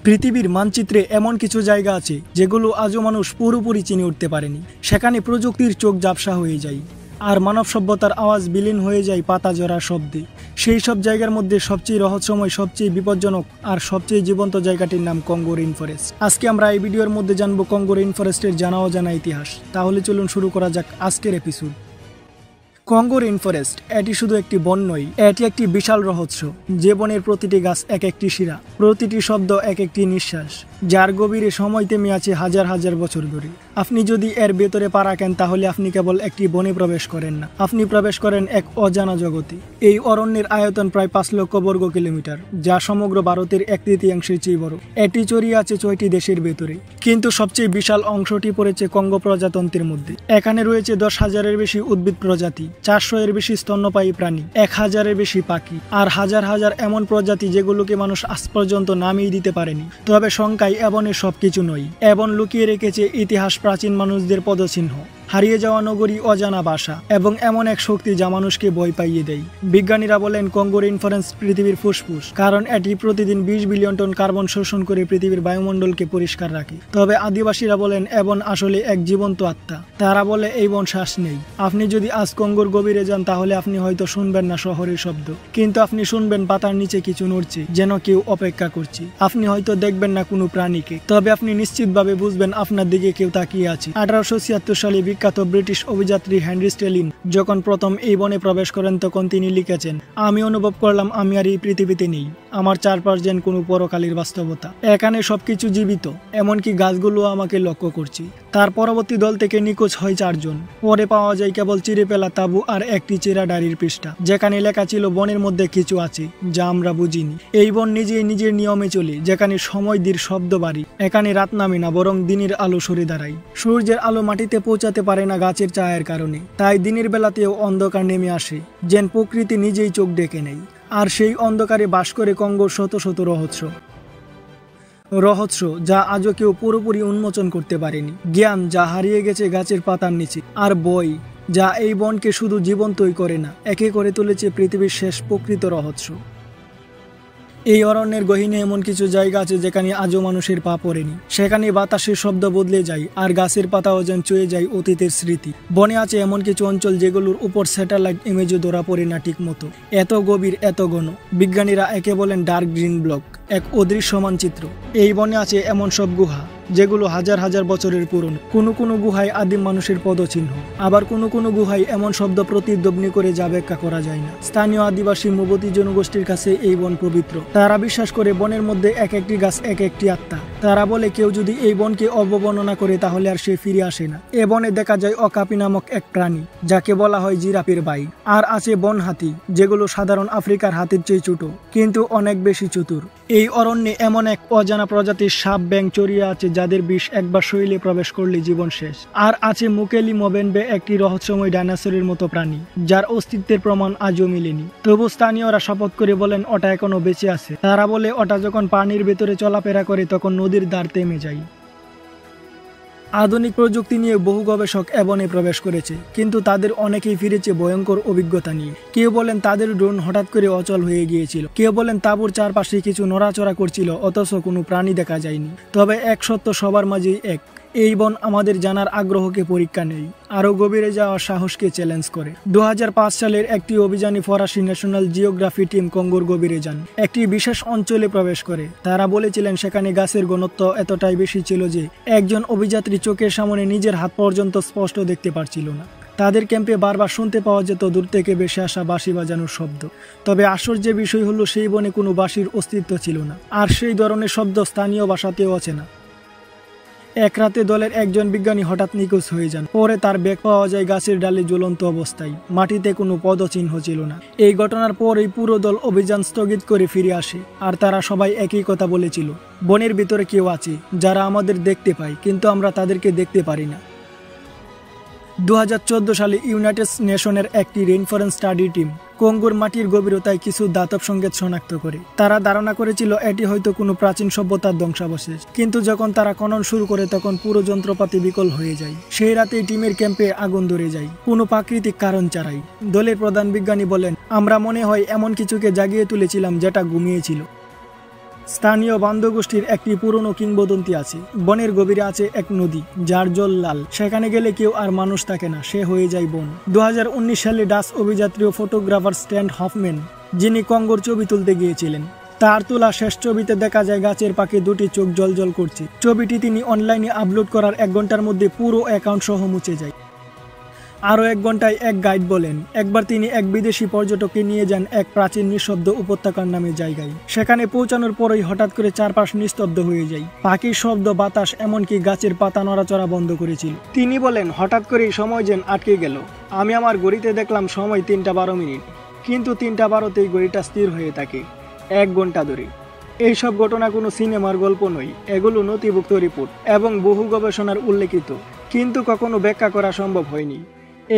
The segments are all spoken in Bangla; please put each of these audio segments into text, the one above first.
পৃথিবীর মানচিত্রে এমন কিছু জায়গা আছে যেগুলো আজও মানুষ পুরোপুরি চিনে উঠতে পারেনি। সেখানে প্রযুক্তির চোখ ঝাপসা হয়ে যায় আর মানব সভ্যতার আওয়াজ বিলীন হয়ে যায় পাতা ঝরার শব্দে। সেই সব জায়গার মধ্যে সবচেয়ে রহস্যময়, সবচেয়ে বিপজ্জনক আর সবচেয়ে জীবন্ত জায়গাটির নাম কঙ্গো রেইন ফরেস্ট। আজকে আমরা এই ভিডিওর মধ্যে জানবো কঙ্গো রেইন ফরেস্টের জানা অজানা ইতিহাস। তাহলে চলুন শুরু করা যাক আজকের এপিসোড। কঙ্গো রেইন ফরেস্ট এটি শুধু একটি বন নয়, এটি একটি বিশাল রহস্য। যে বনের প্রতিটি গাছ এক একটি শিরা, প্রতিটি শব্দ এক একটি নিঃশ্বাস, যার গভীরে সময় থেমে আছে হাজার হাজার বছর ধরে। আপনি যদি এর ভেতরে পা রাখেন তাহলে আপনি কেবল একটি বনে প্রবেশ করেন না, আপনি প্রবেশ করেন এক অজানা জগতে। এই অরণ্যের আয়তন প্রায় 5 লক্ষ বর্গ কিলোমিটার, যা সমগ্র ভারতের 1/3 চেয়ে বড়। এটি ছড়িয়ে আছে 6টি দেশের ভেতরে, কিন্তু সবচেয়ে বিশাল অংশটি পড়েছে কঙ্গো প্রজাতন্ত্রের মধ্যে। এখানে রয়েছে 10,000-এর বেশি উদ্ভিদ প্রজাতি, 400-এর বেশি স্তন্যপায়ী প্রাণী, 1,000-এর বেশি পাখি, আর হাজার হাজার এমন প্রজাতি যেগুলোকে মানুষ আজ পর্যন্ত নামই দিতে পারেনি। তবে সংখ্যায় এ বনের সবকিছু নয়। এ বন লুকিয়ে রেখেছে ইতিহাস, প্রাচীন মানুষদের পদচিহ্ন, হারিয়ে যাওয়া নগরী, অজানা ভাষা এবং এমন এক শক্তি যা মানুষকে ভয় পাইয়ে দেয়। বিজ্ঞানীরা বলেন কঙ্গো রেইন ফরেস্ট পৃথিবীর ফুসফুস, কারণ এটি প্রতিদিন 20 বিলিয়ন টন কার্বন শোষণ করে পৃথিবীর বায়ুমণ্ডলকে পরিষ্কার রাখে। তবে আদিবাসীরা বলেন এ বন আসলে এক জীবন্ত আত্মা। তারা বলে এই বন শ্বাস নেই। আপনি যদি আজ কঙ্গোর গভীরে যান তাহলে আপনি হয়তো শুনবেন না শহরের শব্দ, কিন্তু আপনি শুনবেন পাতার নিচে কিছু নড়ছে, যেন কেউ অপেক্ষা করছে। আপনি হয়তো দেখবেন না কোনো প্রাণীকে, তবে আপনি নিশ্চিতভাবে বুঝবেন আপনার দিকে কেউ তাকিয়ে আছে। 1876 সালে বিখ্যাত ব্রিটিশ অভিযাত্রী হেনরি স্টেলিন যখন প্রথম এই বনে প্রবেশ করেন তখন তিনি লিখেছেন, আমি অনুভব করলাম আমি আর এই পৃথিবীতে নেই। আমার চারপাশ যেন কোনো পরকালের বাস্তবতা। এখানে সবকিছু জীবিত, এমনকি গাছগুলো আমাকে লক্ষ্য করছে। তার পরবর্তী দল থেকে নিখোঁজ হয় 4 জন। পরে পাওয়া যায় কেবল চিরে ফেলা তাঁবু আর একটি চেরা ডায়েরির পৃষ্ঠা, যেখানে লেখা ছিল বনের মধ্যে কিছু আছে যা আমরা বুঝিনি। এই বন নিজেই নিজের নিয়মে চলে, যেখানে সময় দীর শব্দ বাড়ি। এখানে রাত নামে না, বরং দিনের আলো সরে দাঁড়ায়। সূর্যের আলো মাটিতে পৌঁছাতে পারে না গাছের ছায়ার কারণে, তাই দিনের বেলাতেও অন্ধকার নেমে আসে, যেন প্রকৃতি নিজেই চোখ ডেকে নেয়। আর সেই অন্ধকারে বাস করে কঙ্গোর শত শত রহস্য যা আজও কেউ পুরোপুরি উন্মোচন করতে পারেনি। জ্ঞান যা হারিয়ে গেছে গাছের পাতার নিচে, আর বই যা এই বনকে শুধু জীবন্তই করে না, একে করে তুলেছে পৃথিবীর শেষ প্রকৃত রহস্য। এই অরণ্যের গহীনে এমন কিছু জায়গা আছে যেখানে আজও মানুষের পা পড়েনি। সেখানে বাতাসের শব্দ বদলে যায় আর গাছের পাতাও যেন চুয়ে যায় অতীতের স্মৃতি। বনে আছে এমন কিছু অঞ্চল যেগুলোর উপর স্যাটেলাইট ইমেজও ধরা পড়ে না ঠিক মতো। এত গভীর, এত ঘন। বিজ্ঞানীরা একে বলেন ডার্ক গ্রিন ব্লক, এক অদৃশ্য মানচিত্র। এই বনে আছে এমন সব গুহা যেগুলো হাজার হাজার বছরের পুরনো। কোনো গুহায় আদিম মানুষের পদচিহ্ন, আবার কোনো গুহায় এমন শব্দ প্রতিধ্বনি করে যা ব্যাখ্যা করা যায় না। স্থানীয় আদিবাসী মুবতি জনগোষ্ঠীর কাছে এই বন পবিত্র। তারা বিশ্বাস করে বনের মধ্যে এক একটি গাছ এক একটি আত্মা। তারা বলে কেউ যদি এই বনকে অবমাননা করে তাহলে আর সে ফিরে আসে না। এ বনে দেখা যায় অকাপি নামক এক প্রাণী, যাকে বলা হয় জিরাফের ভাই। আর আছে বন হাতি, যেগুলো সাধারণ আফ্রিকার হাতির চেয়ে ছোট, কিন্তু অনেক বেশি চতুর। এই অরণ্যে এমন এক অজানা প্রজাতির সাপ ব্যাঙ চড়িয়ে আছে যাদের বিষ একবার শরীরে প্রবেশ করলে জীবন শেষ। আর আছে মুকেলি মোবেনবে, একটি রহস্যময় ডাইনোসরের মতো প্রাণী যার অস্তিত্বের প্রমাণ আজও মিলেনি। তবু স্থানীয়রা শপথ করে বলেন ওটা এখনো বেঁচে আছে। তারা বলে ওটা যখন পানির ভেতরে চলাফেরা করে তখন নদীর ধার থেমে যায়। আধুনিক প্রযুক্তি নিয়ে বহু গবেষক এ বনে প্রবেশ করেছে, কিন্তু তাদের অনেকেই ফিরেছে ভয়ঙ্কর অভিজ্ঞতা নিয়ে। কেউ বলেন তাদের ড্রোন হঠাৎ করে অচল হয়ে গিয়েছিল, কেউ বলেন তাঁবুর চারপাশে কিছু নড়াচড়া করছিল অথচ কোনো প্রাণী দেখা যায়নি। তবে এক সত্য সবার মাঝেই এক, এই বন আমাদের জানার আগ্রহকে পরীক্ষা নেই, আরও গভীরে যাওয়ার সাহসকে চ্যালেঞ্জ করে। 2005 সালের একটি অভিযানে ফরাসি ন্যাশনাল জিওগ্রাফি টিম কঙ্গোর গভীরে যান, একটি বিশেষ অঞ্চলে প্রবেশ করে। তারা বলেছিলেন সেখানে গাছের ঘনত্ব এতটাই বেশি ছিল যে একজন অভিযাত্রী চোখের সামনে নিজের হাত পর্যন্ত স্পষ্ট দেখতে পারছিল না। তাদের ক্যাম্পে বারবার শুনতে পাওয়া যেত দূর থেকে ভেসে আসা বাঁশি বাজানোর শব্দ। তবে আশ্চর্যের বিষয় হলো সেই বনে কোনো বাঁশির অস্তিত্ব ছিল না, আর সেই ধরনের শব্দ স্থানীয় ভাষাতেও অচেনা। এক রাতে দলের একজন বিজ্ঞানী হঠাৎ নিখোঁজ হয়ে যান। পরে তার ব্যাগ পাওয়া যায় গাছের ডালে ঝুলন্ত অবস্থায়, মাটিতে কোনো পদচিহ্ন ছিল না। এই ঘটনার পরেই পুরো দল অভিযান স্থগিত করে ফিরে আসে, আর তারা সবাই একই কথা বলেছিল, বনের ভিতরে কেউ আছে যারা আমাদের দেখতে পায়, কিন্তু আমরা তাদেরকে দেখতে পারি না। 2014 সালে ইউনাইটেড নেশনের একটি রেইন ফরেস্ট স্টাডি টিম কঙ্গোর মাটির গভীরতায় কিছু ধাতব সংকেত শনাক্ত করে। তারা ধারণা করেছিল এটি হয়তো কোনো প্রাচীন সভ্যতার ধ্বংসাবশেষ, কিন্তু যখন তারা খনন শুরু করে তখন পুরো যন্ত্রপাতি বিকল হয়ে যায়। সেই রাতেই টিমের ক্যাম্পে আগুন ধরে যায়, কোনো প্রাকৃতিক কারণ ছাড়াই। দলের প্রধান বিজ্ঞানী বলেন, আমরা মনে হয় এমন কিছুকে জাগিয়ে তুলেছিলাম যেটা ঘুমিয়েছিল। স্থানীয় বান্দর গোষ্ঠীর একটি পুরনো কিংবদন্তি আছে। বনের গভীরে আছে এক নদী, যার জল লাল। সেখানে গেলে কেউ আর মানুষ থাকে না, সে হয়ে যায় বন। 2019 সালে ডাচ অভিযাত্রী ও ফটোগ্রাফার স্ট্যান হফম্যান, যিনি কঙ্গোর ছবি তুলতে গিয়েছিলেন, তার তোলা শেষ ছবিতে দেখা যায় গাছের পাকে দুটি চোখ জ্বলজ্বল করছে। ছবিটি তিনি অনলাইনে আপলোড করার 1 ঘন্টার মধ্যে পুরো অ্যাকাউন্ট সহ মুছে যায়। আরও 1 ঘন্টায় এক গাইড বলেন, একবার তিনি এক বিদেশি পর্যটককে নিয়ে যান এক প্রাচীন নিঃশব্দ উপত্যকার নামে জায়গায়। সেখানে পৌঁছানোর পরই হঠাৎ করে চারপাশ নিস্তব্ধ হয়ে যায়। পাখির শব্দ, বাতাস, এমনকি গাছের পাতা নড়াচড়া বন্ধ করেছিল। তিনি বলেন, হঠাৎ করেই সময় যেন আটকে গেল। আমি আমার ঘড়িতে দেখলাম সময় 3:12, কিন্তু 3:12তেই ঘড়িটা স্থির হয়ে থাকে 1 ঘন্টা ধরে। এইসব ঘটনা কোনো সিনেমার গল্প নয়, এগুলো নথিভুক্ত রিপোর্ট এবং বহু গবেষণার উল্লেখিত, কিন্তু কখনো ব্যাখ্যা করা সম্ভব হয়নি।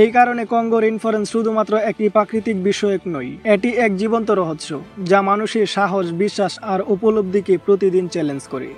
এই কারণে কঙ্গো রেইনফরেস্ট শুধুমাত্র একটি প্রাকৃতিক বিষয়ক নয়, এটি এক জীবন্ত রহস্য যা মানুষের সাহস, বিশ্বাস আর উপলব্ধিকে প্রতিদিন চ্যালেঞ্জ করে।